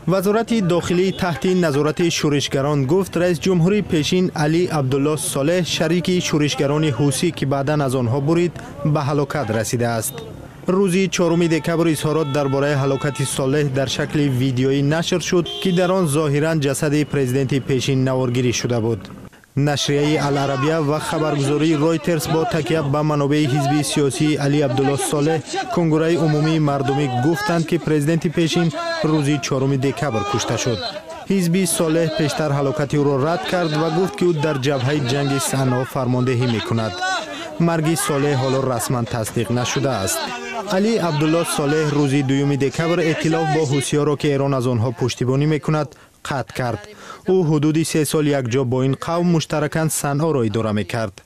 وزارت داخلی تحت نظارت شورشگران گفت رئیس جمهوری پیشین علی عبدالله صالح شریک شورشگران حوثی که بعداً از آنها برید به هلاکت رسیده است. روزی 4 دکبر اظهارات درباره هلاکت صالح در شکل ویدیویی نشر شد که در آن ظاهراً جسد پرزیدنت پیشین نوارگیری شده بود. نشریه العربیه و خبرگزاری رویترز با تکیه به منابع حزبی سیاسی علی عبدالله صالح کنگره عمومی مردمی گفتند که پرزیدنت پیشین روزی 4 دکبر کشته شد. حزبی صالح پیشتر هلاکت او را رد کرد و گفت که او در جبهه جنگ صنعا فرماندهی میکند. مرگ صالح حالا رسما تصدیق نشده است. علی عبدالله صالح روزی 2 دکبر ائتلاف با حوثی‌ها را که ایران از آنها پشتیبانی میکند قطع کرد. او حدود 3 سال یک جا با این قوم مشترکاً صنعا را اداره میکرد.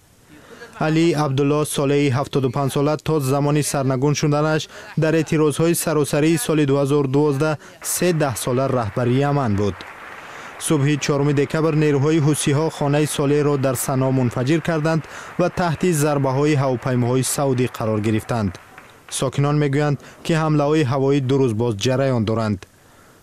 علی عبدالله صالح 75 ساله تا زمان سرنگون شدنش در اعتراضهای سراسری سال 2012 13 ساله رهبری یمن بود. صبح 4 دکبر نیروهای حوثی‌ها خانه صالح را در صنعا منفجر کردند و تحت ضربه‌های هواپیماهای سعودی قرار گرفتند. ساکنان میگویند که حمله‌های هوایی 2 روز باز جریان دارند.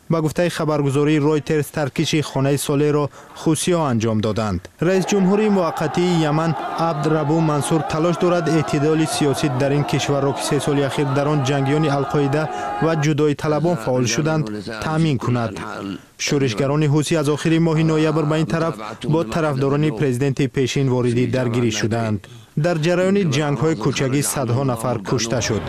با گفته خبرگزاری رویترز ترکیش خانه صالح را حوثی‌ها انجام دادند. رئیس جمهوری موقتی یمن عبدالربو منصور تلاش دارد اعتدال سیاسی در این کشور را که 3 سال اخیر در آن جنگیان القاعده و جدایی طلبان فعال شدند تامین کند. شورشگران حوثی از آخر ماه نوامبر به این طرف با طرفداران پرزیدنت پیشین واردی درگیری شدند. در جریان جنگ‌های کوچکی صدها نفر کشته شد.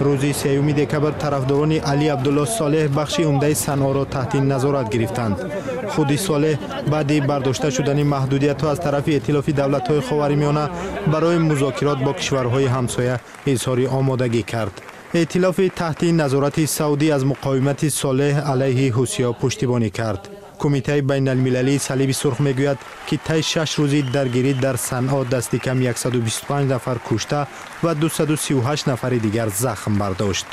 روزی 3 دکبر طرفداران علی عبدالله صالح بخش عمده صنعا را تحت نظارت گرفتند. خود صالح بعد برداشته شدن محدودیت‌ها از طرف ائتلاف دولت‌های خاورمیانه برای مذاکرات با کشورهای همسایه اظهار آمادگی کرد. ائتلاف تحت نظارت سعودی از مقاومت صالح علیه حوثی‌ها پشتیبانی کرد. کمیته بین المللی صلیب سرخ میگوید که طی 6 روزی درگیری در صنعا دست کم 125 نفر کشته و 238 نفر دیگر زخم برداشت.